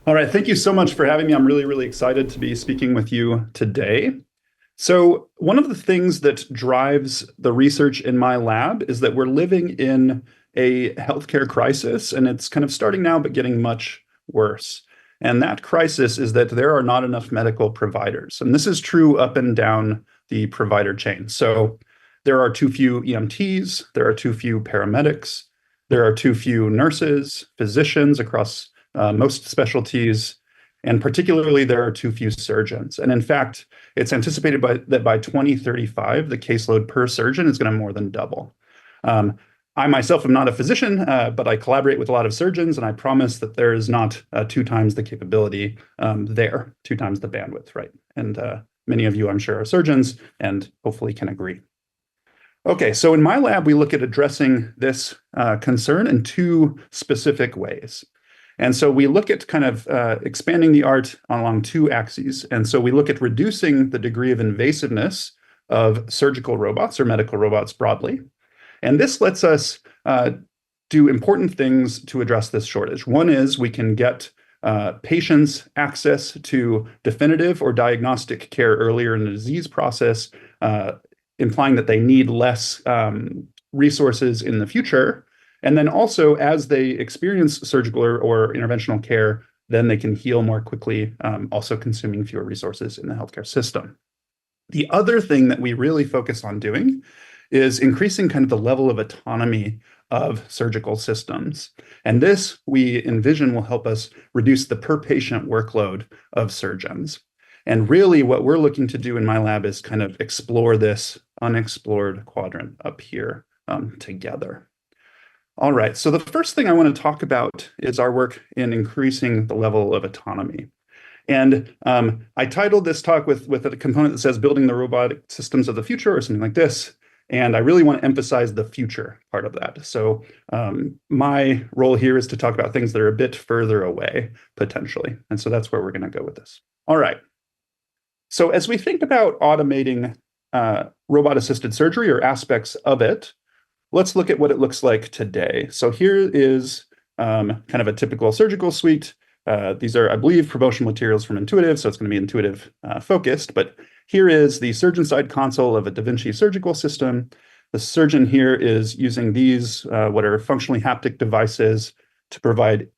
All right, thank you so much for having me. I'm really, really excited to be speaking with you today. So, one of the things that drives the research in my lab is that we're living in a healthcare crisis, and it's kind of starting now, but getting much worse. And that crisis is that there are not enough medical providers. And this is true up and down the provider chain. So, there are too few EMTs, there are too few paramedics, there are too few nurses, physicians across most specialties, and particularly there are too few surgeons. And in fact, it's anticipated that by 2035, the caseload per surgeon is going to more than double. I myself am not a physician, but I collaborate with a lot of surgeons, and I promise that there is not 2 times the capability there, 2 times the bandwidth, right? And many of you, I'm sure, are surgeons and hopefully can agree. Okay, so in my lab, we look at addressing this concern in 2 specific ways. And so we look at kind of expanding the art along 2 axes. And so we look at reducing the degree of invasiveness of surgical robots or medical robots broadly. And this lets us do important things to address this shortage. One is we can get patients access to definitive or diagnostic care earlier in the disease process, implying that they need less resources in the future. And then also, as they experience surgical or interventional care, then they can heal more quickly, also consuming fewer resources in the healthcare system. The other thing that we really focus on doing is increasing kind of the level of autonomy of surgical systems. And this, we envision, will help us reduce the per patient workload of surgeons. And really what we're looking to do in my lab is kind of explore this unexplored quadrant up here together. All right, so the first thing I want to talk about is our work in increasing the level of autonomy. And I titled this talk with a component that says building the robotic systems of the future or something like this. And I really want to emphasize the future part of that. So my role here is to talk about things that are a bit further away, potentially. And so that's where we're going to go with this. All right. So as we think about automating robot-assisted surgery or aspects of it, let's look at what it looks like today. So here is kind of a typical surgical suite. These are, I believe, promotional materials from Intuitive, so it's going to be Intuitive focused. But here is the surgeon side console of a DaVinci surgical system. The surgeon here is using these, what are functionally haptic devices, to provide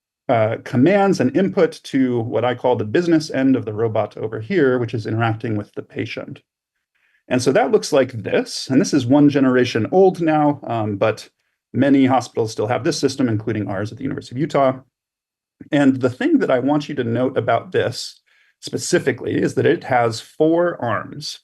commands and input to what I call the business end of the robot over here, which is interacting with the patient. And so that looks like this. And this is 1 generation old now, but many hospitals still have this system, including ours at the University of Utah. And the thing that I want you to note about this specifically is that it has 4 arms.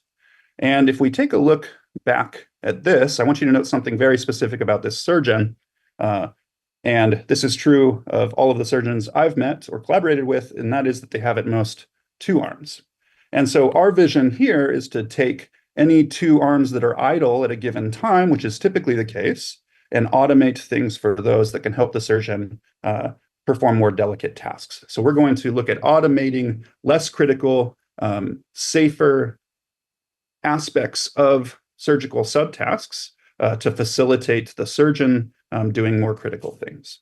And if we take a look back at this, I want you to note something very specific about this surgeon. And this is true of all of the surgeons I've met or collaborated with, and that is that they have at most 2 arms. And so our vision here is to take any 2 arms that are idle at a given time, which is typically the case, and automate things for those that can help the surgeon perform more delicate tasks. So we're going to look at automating less critical, safer aspects of surgical subtasks to facilitate the surgeon doing more critical things.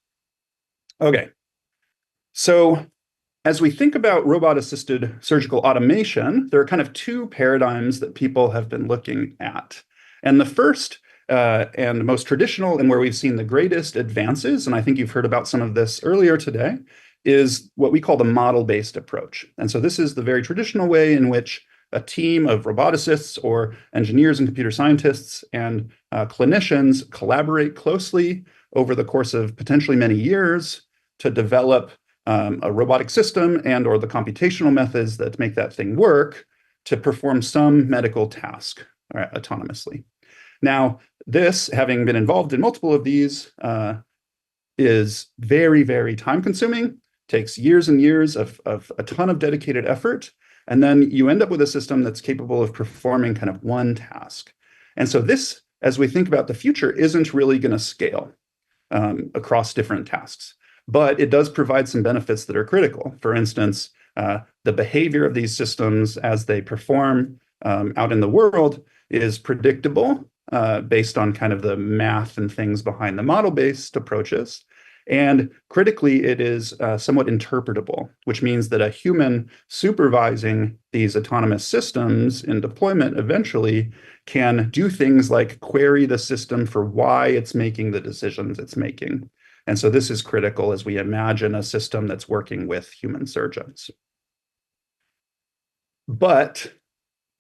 Okay, so as we think about robot-assisted surgical automation, there are kind of 2 paradigms that people have been looking at. And the first and most traditional, and where we've seen the greatest advances, and I think you've heard about some of this earlier today, is what we call the model-based approach. And so this is the very traditional way in which a team of roboticists or engineers and computer scientists and clinicians collaborate closely over the course of potentially many years to develop a robotic system and or the computational methods that make that thing work to perform some medical task autonomously. Now, this, having been involved in multiple of these, is very, very time consuming, takes years and years of a ton of dedicated effort, and then you end up with a system that's capable of performing kind of one task. And so this, as we think about the future, isn't really going to scale across different tasks, but it does provide some benefits that are critical. For instance, the behavior of these systems as they perform out in the world is predictable based on kind of the math and things behind the model-based approaches. And critically, it is somewhat interpretable, which means that a human supervising these autonomous systems in deployment eventually can do things like query the system for why it's making the decisions it's making. And so this is critical as we imagine a system that's working with human surgeons. But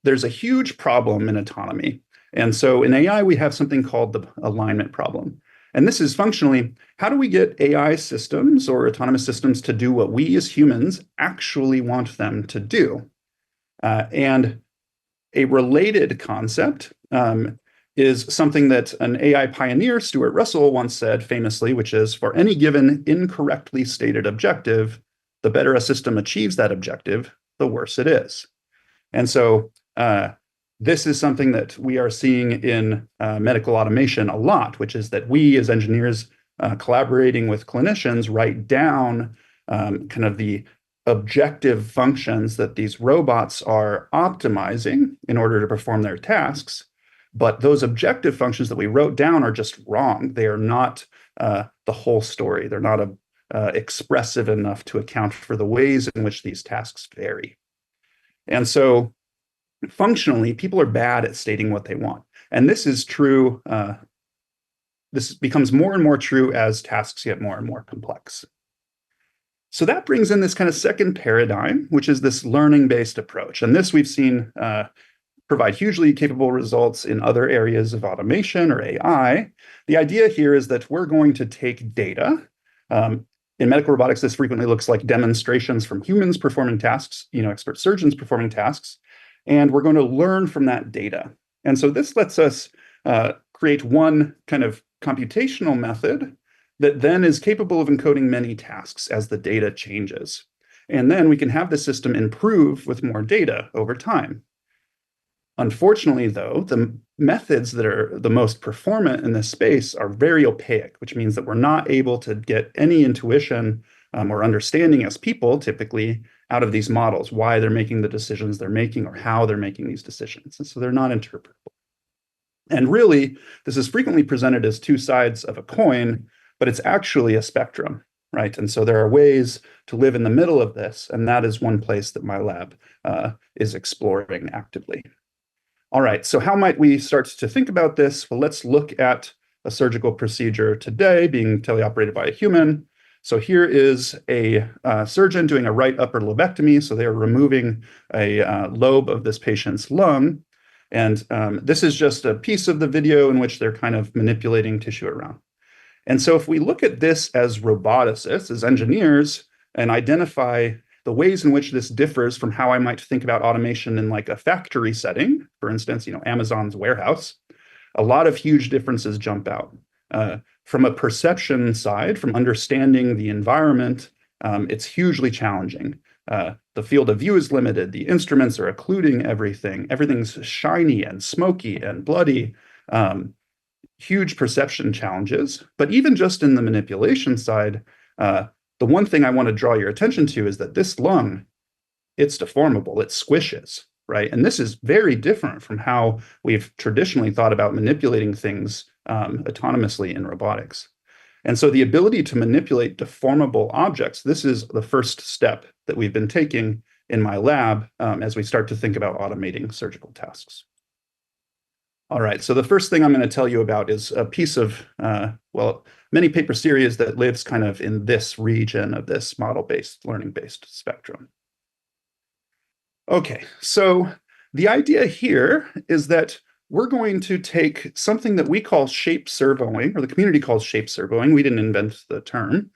there's a huge problem in autonomy. And so in AI, we have something called the alignment problem. And this is functionally, how do we get AI systems or autonomous systems to do what we as humans actually want them to do? And a related concept is something that an AI pioneer, Stuart Russell, once said famously, which is, for any given incorrectly stated objective, the better a system achieves that objective, the worse it is. And so this is something that we are seeing in medical automation a lot, which is that we as engineers collaborating with clinicians write down kind of the objective functions that these robots are optimizing in order to perform their tasks. But those objective functions that we wrote down are just wrong. They are not the whole story. They're not expressive enough to account for the ways in which these tasks vary. And so functionally, people are bad at stating what they want. And this is true. This becomes more and more true as tasks get more and more complex. So that brings in this kind of second paradigm, which is this learning-based approach. And this we've seen provide hugely capable results in other areas of automation or AI. The idea here is that we're going to take data. In medical robotics, this frequently looks like demonstrations from humans performing tasks, expert surgeons performing tasks, and we're going to learn from that data. And so this lets us create one kind of computational method that then is capable of encoding many tasks as the data changes. And then we can have the system improve with more data over time. Unfortunately, though, the methods that are the most performant in this space are very opaque, which means that we're not able to get any intuition or understanding as people, typically, out of these models, why they're making the decisions they're making or how they're making these decisions. And so they're not interpretable. And really, this is frequently presented as two sides of a coin, but it's actually a spectrum, right? And so there are ways to live in the middle of this, and that is one place that my lab is exploring actively. All right, so how might we start to think about this? Well, let's look at a surgical procedure today being teleoperated by a human. So here is a surgeon doing a right upper lobectomy. So they are removing a lobe of this patient's lung. And this is just a piece of the video in which they're kind of manipulating tissue around. And so if we look at this as roboticists, as engineers, and identify the ways in which this differs from how I might think about automation in like a factory setting, for instance, Amazon's warehouse, a lot of huge differences jump out. From a perception side, from understanding the environment, it's hugely challenging. The field of view is limited. The instruments are occluding everything. Everything's shiny and smoky and bloody. Huge perception challenges. But even just in the manipulation side, the one thing I want to draw your attention to is that this lung, it's deformable, it squishes, right? And this is very different from how we've traditionally thought about manipulating things autonomously in robotics. And so the ability to manipulate deformable objects, this is the first step that we've been taking in my lab as we start to think about automating surgical tasks. All right, so the first thing I'm going to tell you about is a piece of, many paper series that lives kind of in this region of this model-based, learning-based spectrum. Okay, so the idea here is that we're going to take something that we call shape servoing, or the community calls shape servoing. We didn't invent the term,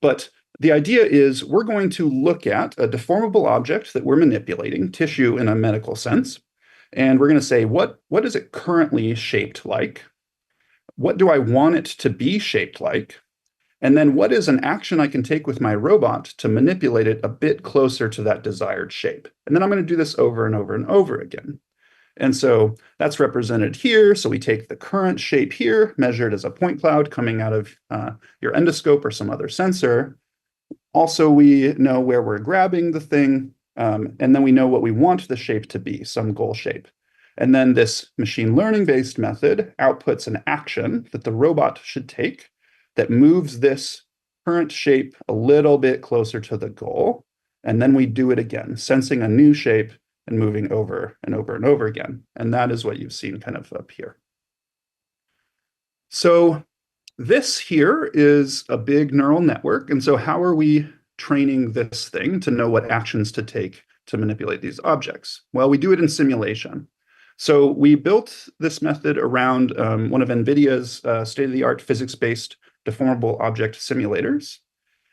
but the idea is we're going to look at a deformable object that we're manipulating, tissue in a medical sense, and we're going to say, what is it currently shaped like? What do I want it to be shaped like? And then what is an action I can take with my robot to manipulate it a bit closer to that desired shape? And then I'm going to do this over and over and over again. And so that's represented here. So we take the current shape here, measured as a point cloud coming out of your endoscope or some other sensor. Also, we know where we're grabbing the thing, and then we know what we want the shape to be, some goal shape. And then this machine learning-based method outputs an action that the robot should take that moves this current shape a little bit closer to the goal. And then we do it again, sensing a new shape and moving over and over and over again. And that is what you've seen kind of up here. So this here is a big neural network. And so how are we training this thing to know what actions to take to manipulate these objects? Well, we do it in simulation. So we built this method around one of NVIDIA's state-of-the-art physics-based deformable object simulators.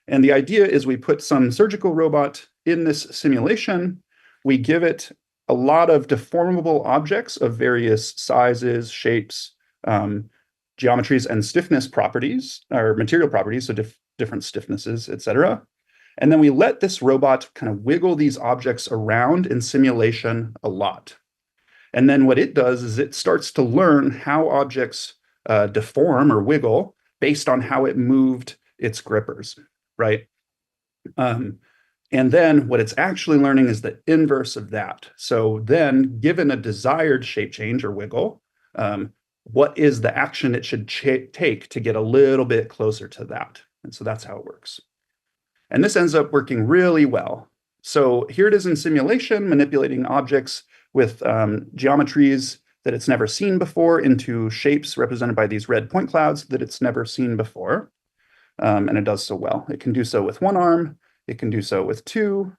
And the idea is we put some surgical robot in this simulation. We give it a lot of deformable objects of various sizes, shapes, geometries, and stiffness properties, or material properties, so different stiffnesses, et cetera. And then we let this robot kind of wiggle these objects around in simulation a lot. And then what it does is it starts to learn how objects deform or wiggle based on how it moved its grippers, right? And then what it's actually learning is the inverse of that. So then, given a desired shape change or wiggle, what is the action it should take to get a little bit closer to that? And so that's how it works. And this ends up working really well. So here it is in simulation, manipulating objects with geometries that it's never seen before into shapes represented by these red point clouds that it's never seen before. And it does so well. It can do so with one arm. It can do so with two.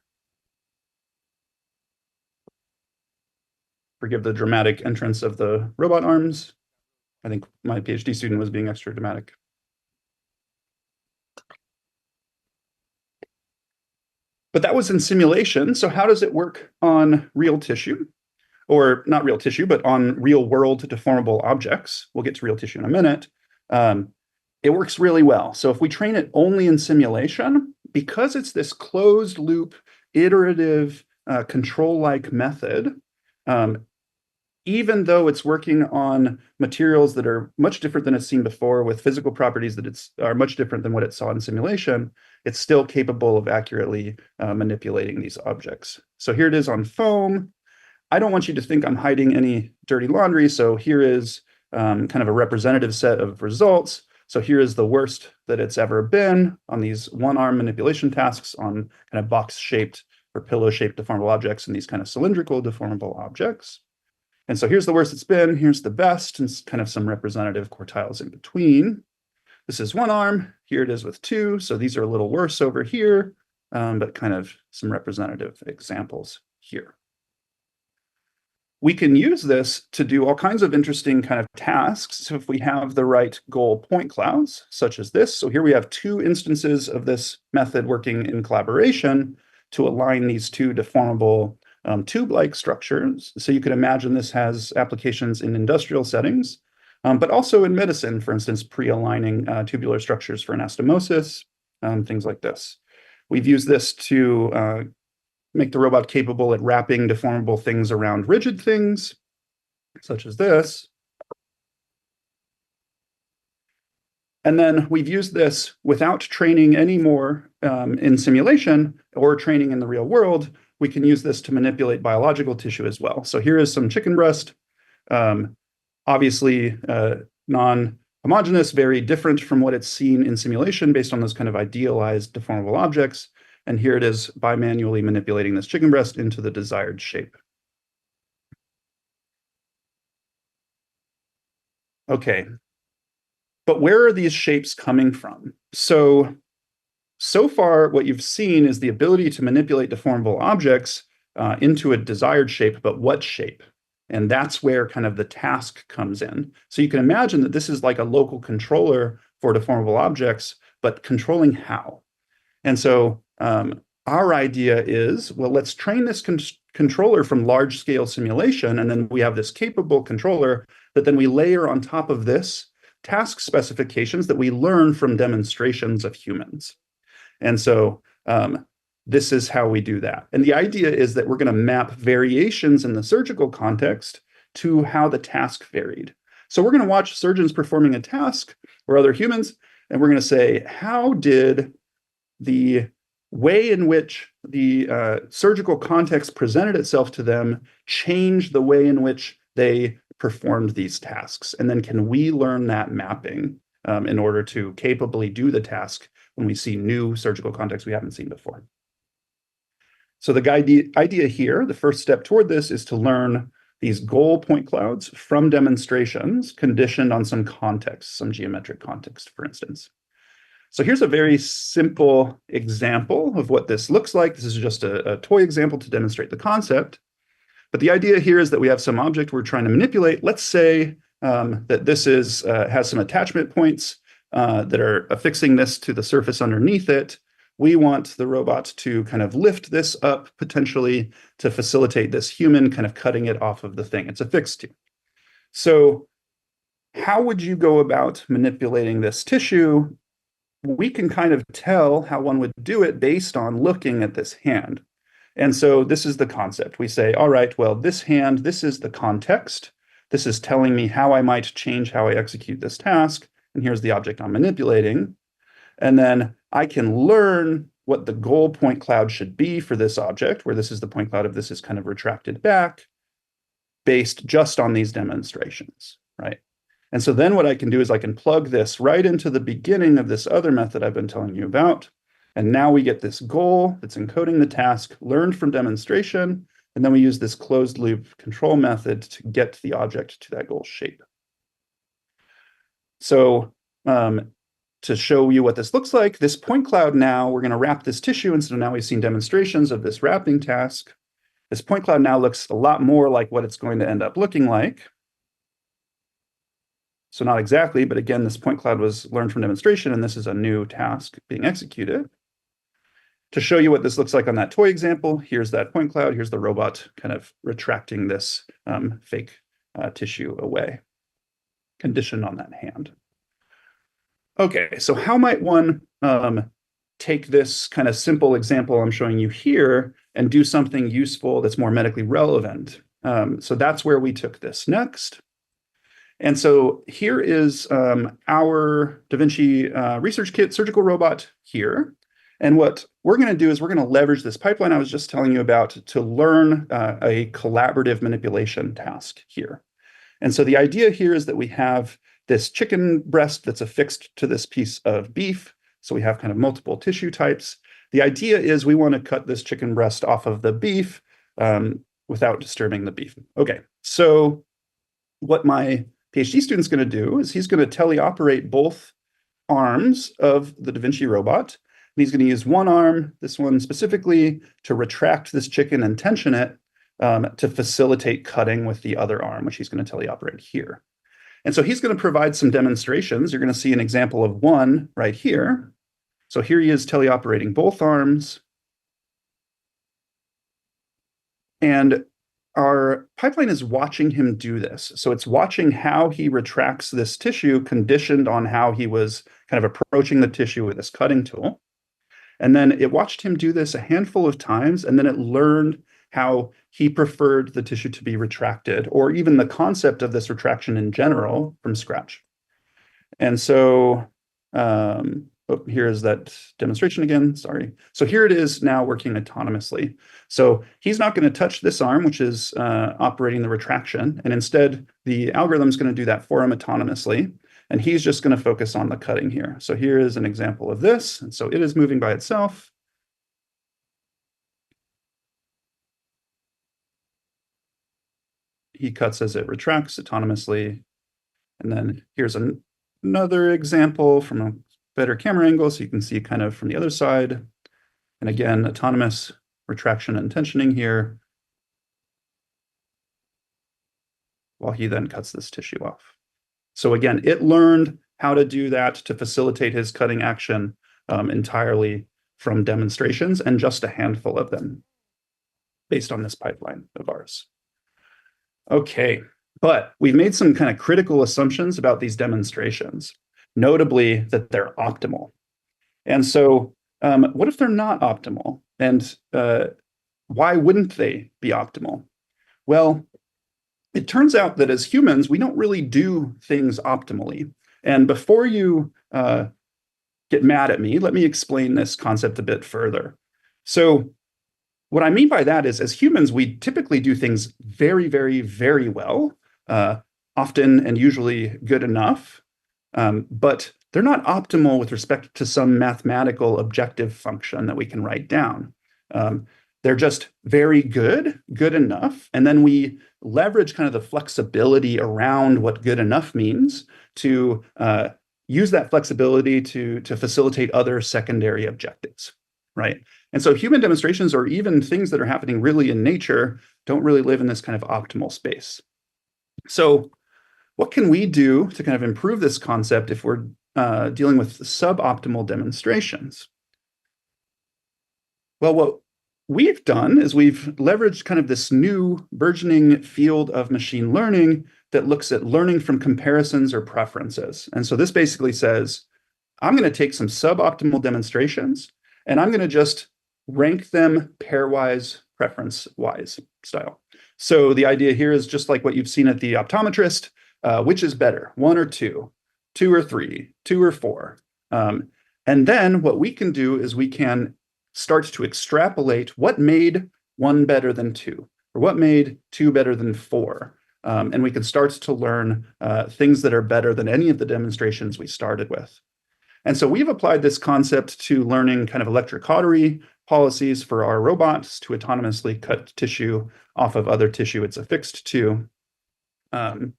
Forgive the dramatic entrance of the robot arms. I think my PhD student was being extra dramatic. But that was in simulation. So how does it work on real tissue? Or not real tissue, but on real world deformable objects? We'll get to real tissue in a minute. It works really well. So if we train it only in simulation, because it's this closed loop, iterative, control-like method, even though it's working on materials that are much different than it's seen before, with physical properties that are much different than what it saw in simulation, it's still capable of accurately manipulating these objects. So here it is on foam. I don't want you to think I'm hiding any dirty laundry. So here is kind of a representative set of results. So here is the worst that it's ever been on these one-arm manipulation tasks on kind of box-shaped or pillow-shaped deformable objects and these kind of cylindrical deformable objects. And so here's the worst it's been, here's the best, and kind of some representative quartiles in between. This is one arm, here it is with two, so these are a little worse over here, but kind of some representative examples here. We can use this to do all kinds of interesting kind of tasks. So if we have the right goal point clouds, such as this, so here we have two instances of this method working in collaboration to align these two deformable tube-like structures. So you could imagine this has applications in industrial settings, but also in medicine, for instance, pre-aligning tubular structures for anastomosis, things like this. We've used this to make the robot capable at wrapping deformable things around rigid things, such as this. And then we've used this without training any more in simulation or training in the real world. We can use this to manipulate biological tissue as well. So here is some chicken breast, obviously non-homogeneous, very different from what it's seen in simulation based on those kind of idealized deformable objects. And here it is by manually manipulating this chicken breast into the desired shape. Okay, but where are these shapes coming from? So far, what you've seen is the ability to manipulate deformable objects into a desired shape, but what shape? And that's where kind of the task comes in. So you can imagine that this is like a local controller for deformable objects, but controlling how? And so our idea is, well, let's train this controller from large-scale simulation, and then we have this capable controller that then we layer on top of this task specifications that we learn from demonstrations of humans. And so this is how we do that. And the idea is that we're going to map variations in the surgical context to how the task varied. So we're going to watch surgeons performing a task or other humans, and we're going to say, how did the way in which the surgical context presented itself to them change the way in which they performed these tasks? And then can we learn that mapping in order to capably do the task when we see new surgical contexts we haven't seen before. So the idea here, the first step toward this, is to learn these goal point clouds from demonstrations conditioned on some context, some geometric context, for instance. So here's a very simple example of what this looks like. This is just a toy example to demonstrate the concept. But the idea here is that we have some object we're trying to manipulate. Let's say that this has some attachment points that are affixing this to the surface underneath it. We want the robot to kind of lift this up potentially to facilitate this human kind of cutting it off of the thing it's affixed to. So how would you go about manipulating this tissue? We can kind of tell how one would do it based on looking at this hand. And so this is the concept. We say, all right, well, this hand, this is the context. This is telling me how I might change how I execute this task. And here's the object I'm manipulating. And then I can learn what the goal point cloud should be for this object, where this is the point cloud of this is kind of retracted back, based just on these demonstrations, right? And so then what I can do is I can plug this right into the beginning of this other method I've been telling you about. And now we get this goal that's encoding the task learned from demonstration. And then we use this closed loop control method to get the object to that goal shape. So to show you what this looks like, this point cloud now, we're going to wrap this tissue. And so now we've seen demonstrations of this wrapping task. This point cloud now looks a lot more like what it's going to end up looking like. So not exactly, but again, this point cloud was learned from demonstration, and this is a new task being executed. To show you what this looks like on that toy example, here's that point cloud. Here's the robot kind of retracting this fake tissue away, conditioned on that hand. Okay, so how might one take this kind of simple example I'm showing you here and do something useful that's more medically relevant? So that's where we took this next. And so here is our DaVinci Research Kit surgical robot here. And what we're going to do is we're going to leverage this pipeline I was just telling you about to learn a collaborative manipulation task here. And so the idea here is that we have this chicken breast that's affixed to this piece of beef. So we have kind of multiple tissue types. The idea is we want to cut this chicken breast off of the beef without disturbing the beef. Okay, so what my PhD student's going to do is he's going to teleoperate both arms of the DaVinci robot. And he's going to use one arm, this one specifically, to retract this chicken and tension it to facilitate cutting with the other arm, which he's going to teleoperate here. And so he's going to provide some demonstrations. You're going to see an example of one right here. So here he is teleoperating both arms. And our pipeline is watching him do this. So it's watching how he retracts this tissue conditioned on how he was kind of approaching the tissue with this cutting tool. And then it watched him do this a handful of times, and then it learned how he preferred the tissue to be retracted, or even the concept of this retraction in general from scratch. And so here is that demonstration again, sorry. So here it is now working autonomously. So he's not going to touch this arm, which is operating the retraction, and instead the algorithm is going to do that for him autonomously. And he's just going to focus on the cutting here. So here is an example of this. And so it is moving by itself. He cuts as it retracts autonomously. And then here's another example from a better camera angle, so you can see kind of from the other side. And again, autonomous retraction and tensioning here, while he then cuts this tissue off. So again, it learned how to do that to facilitate his cutting action entirely from demonstrations, and just a handful of them based on this pipeline of ours. Okay, but we've made some kind of critical assumptions about these demonstrations, notably that they're optimal. And so what if they're not optimal? And why wouldn't they be optimal? Well, it turns out that as humans, we don't really do things optimally. And before you get mad at me, let me explain this concept a bit further. So what I mean by that is, as humans, we typically do things very, very, very well, often and usually good enough. but they're not optimal with respect to some mathematical objective function that we can write down. They're just very good enough. And then we leverage kind of the flexibility around what good enough means to use that flexibility to facilitate other secondary objectives, right? And so human demonstrations, or even things that are happening really in nature, don't really live in this kind of optimal space. So what can we do to kind of improve this concept if we're dealing with suboptimal demonstrations? Well, what we've done is we've leveraged kind of this new burgeoning field of machine learning that looks at learning from comparisons or preferences. And so this basically says, I'm going to take some suboptimal demonstrations and I'm going to just rank them pairwise, preference-wise style. So the idea here is just like what you've seen at the optometrist, which is better, 1 or 2, 2 or 3, 2 or 4. And then what we can do is we can start to extrapolate what made 1 better than 2, or what made 2 better than 4. And we can start to learn things that are better than any of the demonstrations we started with. And so we've applied this concept to learning kind of electrocautery policies for our robots to autonomously cut tissue off of other tissue it's affixed to. And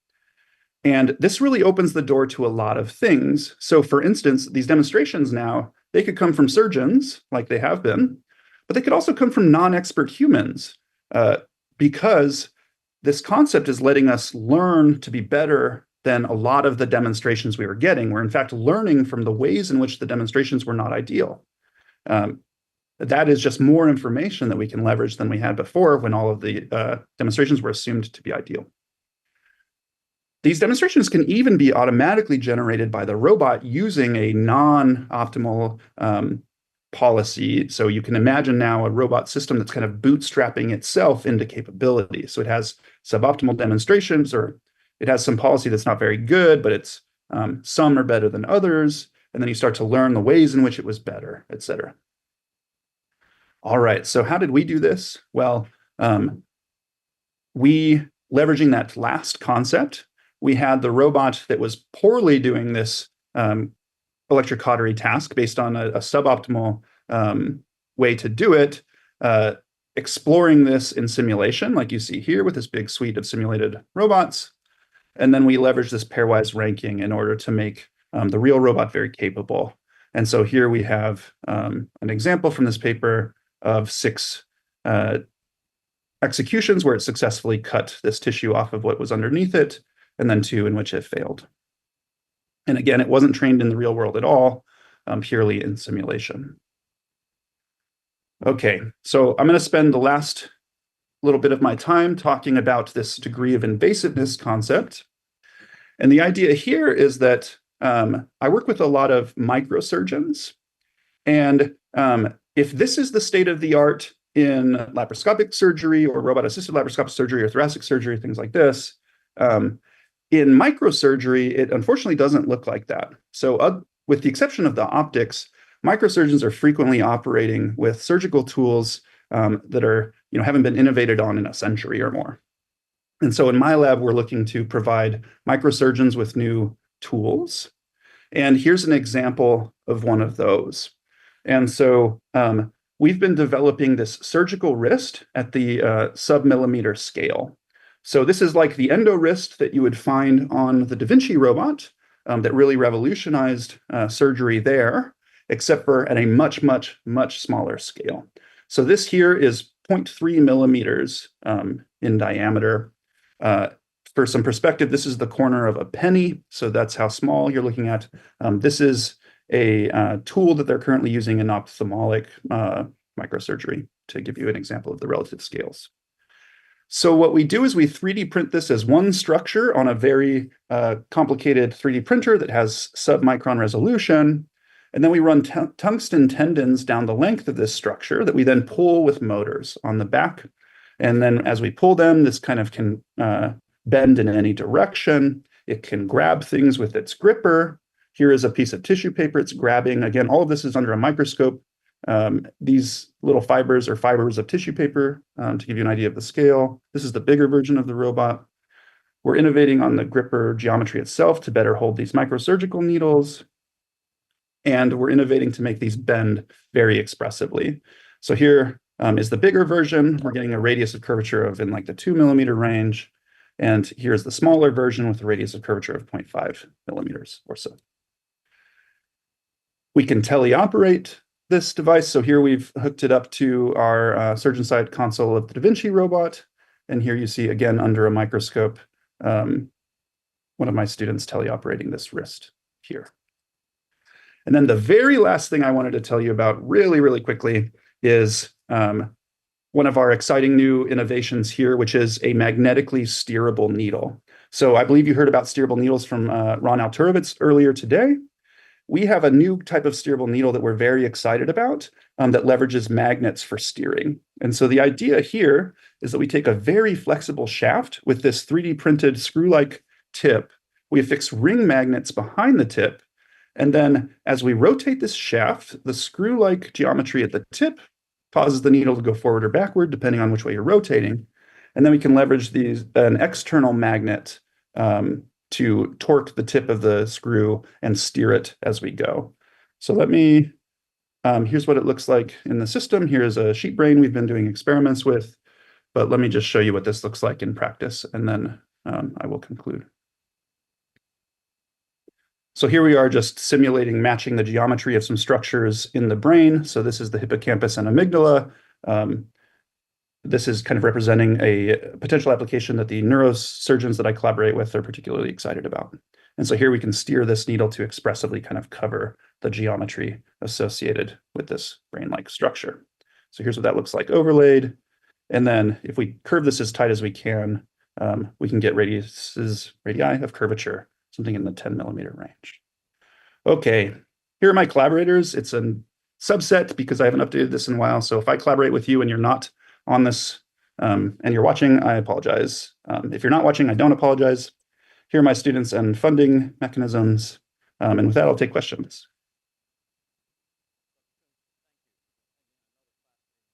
this really opens the door to a lot of things. So for instance, these demonstrations now, they could come from surgeons, like they have been, but they could also come from non-expert humans, because this concept is letting us learn to be better than a lot of the demonstrations we were getting. We're in fact learning from the ways in which the demonstrations were not ideal. That is just more information that we can leverage than we had before when all of the demonstrations were assumed to be ideal. These demonstrations can even be automatically generated by the robot using a non-optimal policy. So you can imagine now a robot system that's kind of bootstrapping itself into capability. So it has suboptimal demonstrations, or it has some policy that's not very good, but it's some are better than others. And then you start to learn the ways in which it was better, et cetera. All right, so how did we do this? Well, we, leveraging that last concept, we had the robot that was poorly doing this electrocautery task based on a suboptimal way to do it, exploring this in simulation, like you see here with this big suite of simulated robots. And then we leverage this pairwise ranking in order to make the real robot very capable. And so here we have an example from this paper of 6 executions where it successfully cut this tissue off of what was underneath it, and then 2 in which it failed. And again, it wasn't trained in the real world at all, purely in simulation. Okay, so I'm going to spend the last little bit of my time talking about this degree of invasiveness concept. And the idea here is that I work with a lot of microsurgeons. And if this is the state of the art in laparoscopic surgery or robot-assisted laparoscopic surgery or thoracic surgery, things like this, in microsurgery, it unfortunately doesn't look like that. So with the exception of the optics, microsurgeons are frequently operating with surgical tools that are, haven't been innovated on in a century or more. And so in my lab, we're looking to provide microsurgeons with new tools. And here's an example of one of those. And so we've been developing this surgical wrist at the sub-millimeter scale. So this is like the endo wrist that you would find on the DaVinci robot that really revolutionized surgery there, except for at a much, much, much smaller scale. So this here is 0.3 millimeters in diameter. For some perspective, this is the corner of a penny. So that's how small you're looking at. This is a tool that they're currently using in ophthalmic microsurgery, to give you an example of the relative scales. So what we do is we 3D print this as one structure on a very complicated 3D printer that has sub-micron resolution. And then we run tungsten tendons down the length of this structure that we then pull with motors on the back. And then as we pull them, this kind of can bend in any direction. It can grab things with its gripper. Here is a piece of tissue paper it's grabbing. Again, all of this is under a microscope. These little fibers are fibers of tissue paper, to give you an idea of the scale. This is the bigger version of the robot. We're innovating on the gripper geometry itself to better hold these microsurgical needles. And we're innovating to make these bend very expressively. So here is the bigger version. We're getting a radius of curvature of in like the 2 millimeter range. And here's the smaller version with a radius of curvature of 0.5 millimeters or so. We can teleoperate this device. So here we've hooked it up to our surgeon side console of the DeBakey robot. And here you see, again, under a microscope, one of my students teleoperating this wrist here. And then the very last thing I wanted to tell you about really, really quickly is one of our exciting new innovations here, which is a magnetically steerable needle. So I believe you heard about steerable needles from Ron Alturovitz earlier today. We have a new type of steerable needle that we're very excited about that leverages magnets for steering. And so the idea here is that we take a very flexible shaft with this 3D printed screw-like tip. We affix ring magnets behind the tip. And then as we rotate this shaft, the screw-like geometry at the tip causes the needle to go forward or backward, depending on which way you're rotating. And then we can leverage an external magnet to torque the tip of the screw and steer it as we go. So here's what it looks like in the system. Here's a sheep brain we've been doing experiments with, but let me just show you what this looks like in practice, and then I will conclude. So here we are just simulating matching the geometry of some structures in the brain. So this is the hippocampus and amygdala. This is kind of representing a potential application that the neurosurgeons that I collaborate with are particularly excited about. And so here we can steer this needle to expressively kind of cover the geometry associated with this brain-like structure. So here's what that looks like overlaid. And then if we curve this as tight as we can get radii of curvature, something in the 10 millimeter range. Okay, here are my collaborators. It's a subset because I haven't updated this in a while. So if I collaborate with you and you're not on this and you're watching, I apologize. If you're not watching, I don't apologize. Here are my students and funding mechanisms. And with that, I'll take questions.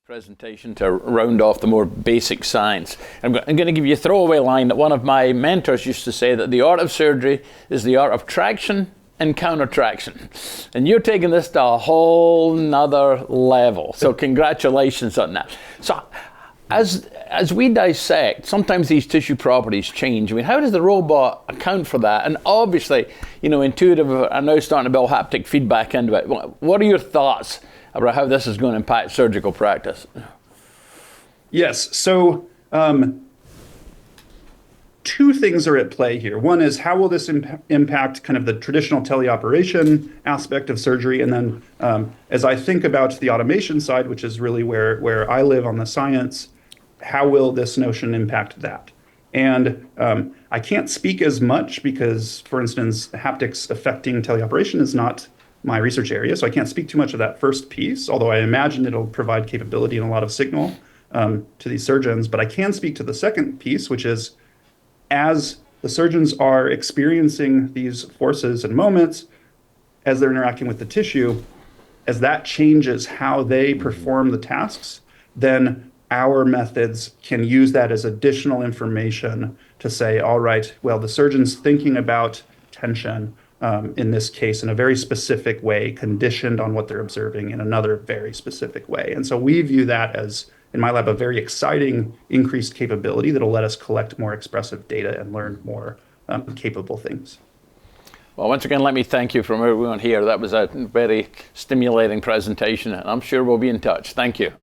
Presentation to round off the more basic science. I'm going to give you a throwaway line that one of my mentors used to say, that the art of surgery is the art of traction and counter-traction. And you're taking this to a whole nother level. So congratulations on that. So as we dissect, sometimes these tissue properties change. I mean, how does the robot account for that? And obviously, Intuitive are now starting to build haptic feedback into it. What are your thoughts about how this is going to impact surgical practice? Yes, so two things are at play here. One is, how will this impact kind of the traditional teleoperation aspect of surgery? And then as I think about the automation side, which is really where I live on the science, how will this notion impact that? And I can't speak as much because, for instance, haptics affecting teleoperation is not my research area, so I can't speak too much of that first piece, although I imagine it'll provide capability and a lot of signal to these surgeons. But I can speak to the second piece, which is, as the surgeons are experiencing these forces and moments, as they're interacting with the tissue, as that changes how they perform the tasks, then our methods can use that as additional information to say, all right, well, the surgeon's thinking about tension in this case in a very specific way, conditioned on what they're observing in another very specific way. And so we view that as, in my lab, a very exciting increased capability that'll let us collect more expressive data and learn more capable things. Well, once again, let me thank you from everyone here. That was a very stimulating presentation, and I'm sure we'll be in touch. Thank you.